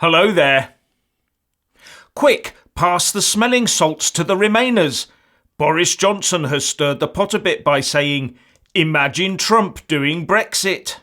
Hello there. Quick, pass the smelling salts to the Remainers. Boris Johnson has stirred the pot a bit by saying, "Imagine Trump doing Brexit."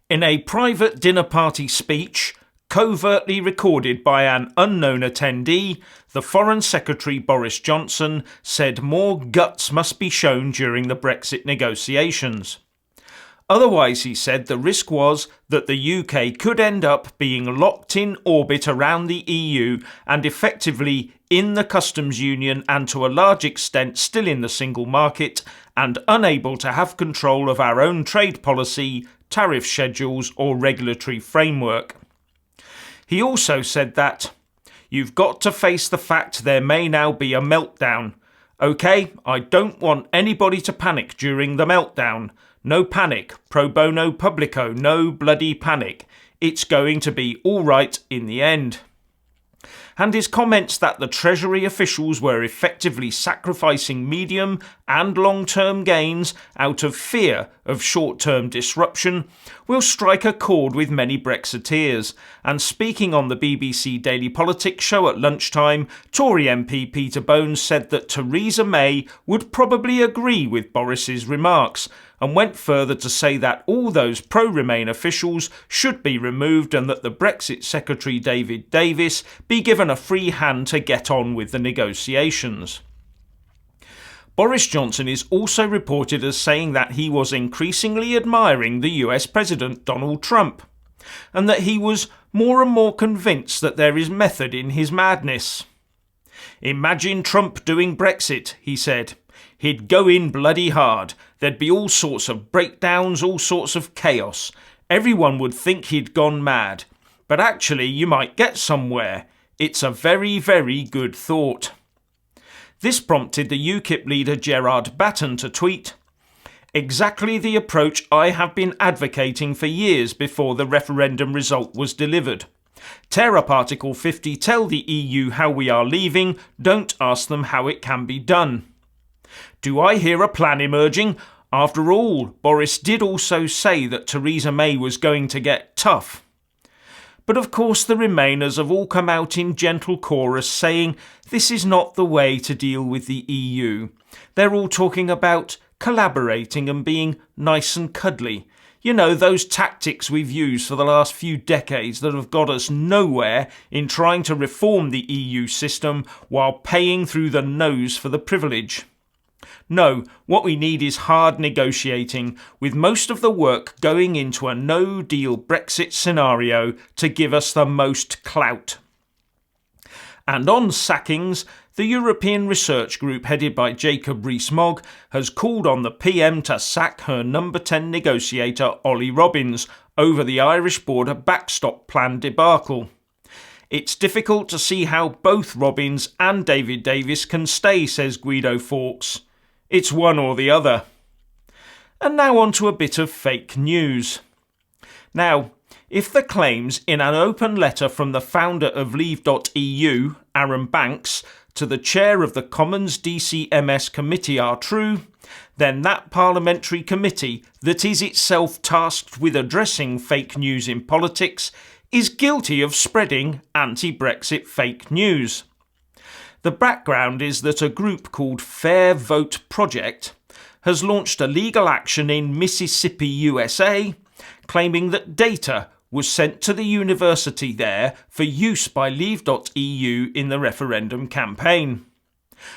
In a private dinner party speech, covertly recorded by an unknown attendee, the Foreign Secretary Boris Johnson said more guts must be shown during the Brexit negotiations. Otherwise, he said, the risk was that the UK could end up being locked in orbit around the EU and effectively in the customs union and to a large extent still in the single market and unable to have control of our own trade policy, tariff schedules or regulatory framework. He also said that, "You've got to face the fact there may now be a meltdown. OK, I don't want anybody to panic during the meltdown. No panic, pro bono publico, no bloody panic. It's going to be all right in the end." And his comments that the Treasury officials were effectively sacrificing medium and long-term gains out of fear of short-term disruption will strike a chord with many Brexiteers. And speaking on the BBC Daily Politics show at lunchtime, Tory MP Peter Bone said that Theresa May would probably agree with Boris's remarks, and went further to say that all those pro-Remain officials should be removed and that the Brexit Secretary David Davis be given a free hand to get on with the negotiations. Boris Johnson is also reported as saying that he was increasingly admiring the US President Donald Trump, and that he was more and more convinced that there is method in his madness. "Imagine Trump doing Brexit," he said. "He'd go in bloody hard. There'd be all sorts of breakdowns, all sorts of chaos. Everyone would think he'd gone mad. But actually you might get somewhere. It's a very, very good thought." This prompted the UKIP leader Gerard Batten to tweet, "Exactly the approach I have been advocating for years before the referendum result was delivered. Tear up Article 50, tell the EU how we are leaving, don't ask them how it can be done." Do I hear a plan emerging? After all, Boris did also say that Theresa May was going to get tough. But of course the Remainers have all come out in gentle chorus saying this is not the way to deal with the EU. They're all talking about collaborating and being nice and cuddly. You know, those tactics we've used for the last few decades that have got us nowhere in trying to reform the EU system while paying through the nose for the privilege. No, what we need is hard negotiating, with most of the work going into a no-deal Brexit scenario to give us the most clout. And on sackings, the European Research Group headed by Jacob Rees-Mogg has called on the PM to sack her number 10 negotiator Ollie Robbins over the Irish border backstop plan debacle. "It's difficult to see how both Robbins and David Davis can stay," says Guido Fawkes. "It's one or the other." And now on to a bit of fake news. Now, if the claims in an open letter from the founder of leave.eu, Aaron Banks, to the chair of the Commons DCMS committee are true, then that parliamentary committee that is itself tasked with addressing fake news in politics is guilty of spreading anti-Brexit fake news. The background is that a group called Fair Vote Project has launched a legal action in Mississippi, USA, claiming that data was sent to the university there for use by leave.eu in the referendum campaign.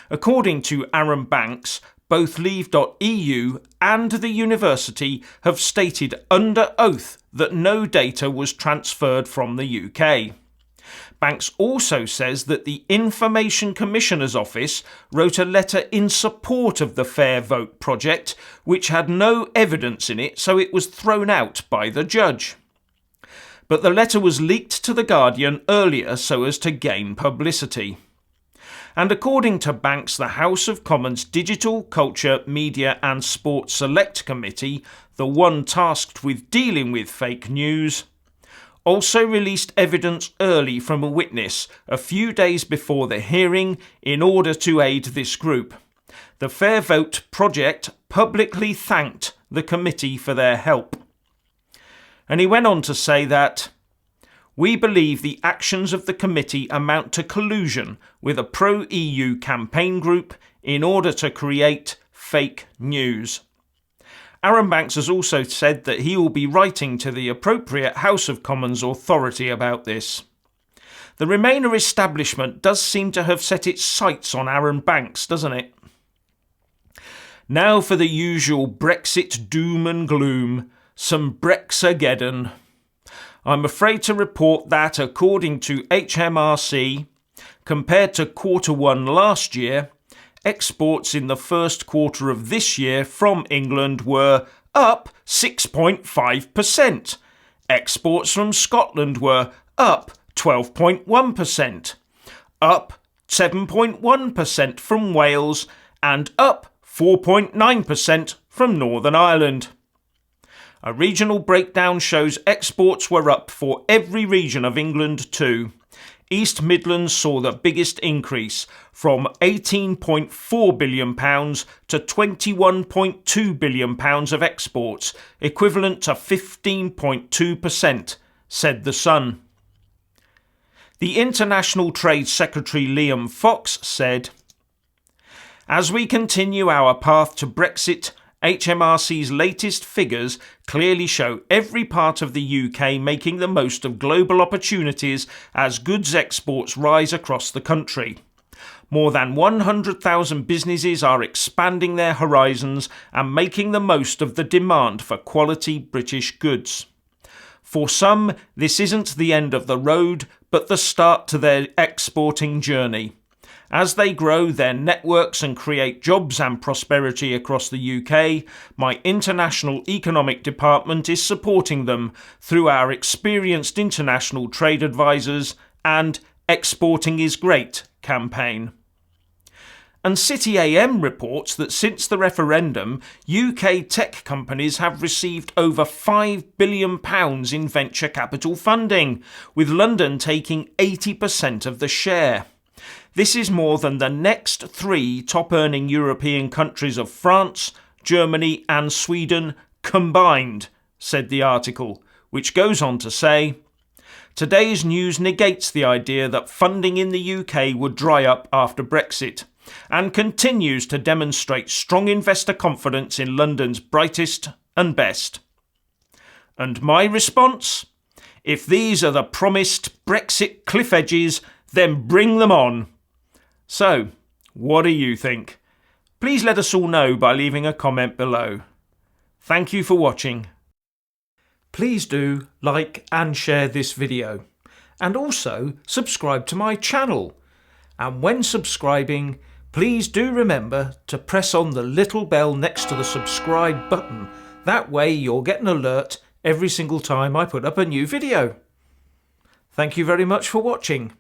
According to Aaron Banks, both leave.eu and the university have stated under oath that no data was transferred from the UK. Banks also says that the Information Commissioner's Office wrote a letter in support of the Fair Vote project, which had no evidence in it, so it was thrown out by the judge. But the letter was leaked to The Guardian earlier so as to gain publicity. And according to Banks, the House of Commons Digital, Culture, Media and Sport Select Committee, the one tasked with dealing with fake news, also released evidence early from a witness a few days before the hearing in order to aid this group. The Fair Vote project publicly thanked the committee for their help. And he went on to say that we believe the actions of the committee amount to collusion with a pro-EU campaign group in order to create fake news. Aaron Banks has also said that he will be writing to the appropriate House of Commons authority about this. The Remainer establishment does seem to have set its sights on Aaron Banks, doesn't it? Now for the usual Brexit doom and gloom, some Brexageddon. I'm afraid to report that, according to HMRC, compared to Q1 last year, exports in the first quarter of this year from England were up 6.5%. Exports from Scotland were up 12.1%, up 7.1% from Wales, and up 4.9% from Northern Ireland. A regional breakdown shows exports were up for every region of England too. East Midlands saw the biggest increase, from £18.4 billion to £21.2 billion of exports, equivalent to 15.2%, said The Sun. The International Trade Secretary Liam Fox said, "As we continue our path to Brexit, HMRC's latest figures clearly show every part of the UK making the most of global opportunities as goods exports rise across the country. More than 100,000 businesses are expanding their horizons and making the most of the demand for quality British goods. For some, this isn't the end of the road, but the start to their exporting journey. As they grow their networks and create jobs and prosperity across the UK, my International Economic Department is supporting them through our experienced international trade advisors and Exporting is Great campaign." And City AM reports that since the referendum, UK tech companies have received over £5 billion in venture capital funding, with London taking 80% of the share. This is more than the next three top-earning European countries of France, Germany and Sweden combined, said the article, which goes on to say, "Today's news negates the idea that funding in the UK would dry up after Brexit, and continues to demonstrate strong investor confidence in London's brightest and best." And my response? If these are the promised Brexit cliff edges, then bring them on. So, what do you think? Please let us all know by leaving a comment below. Thank you for watching. Please do like and share this video, and also subscribe to my channel. And when subscribing, please do remember to press on the little bell next to the subscribe button. That way you'll get an alert every single time I put up a new video. Thank you very much for watching.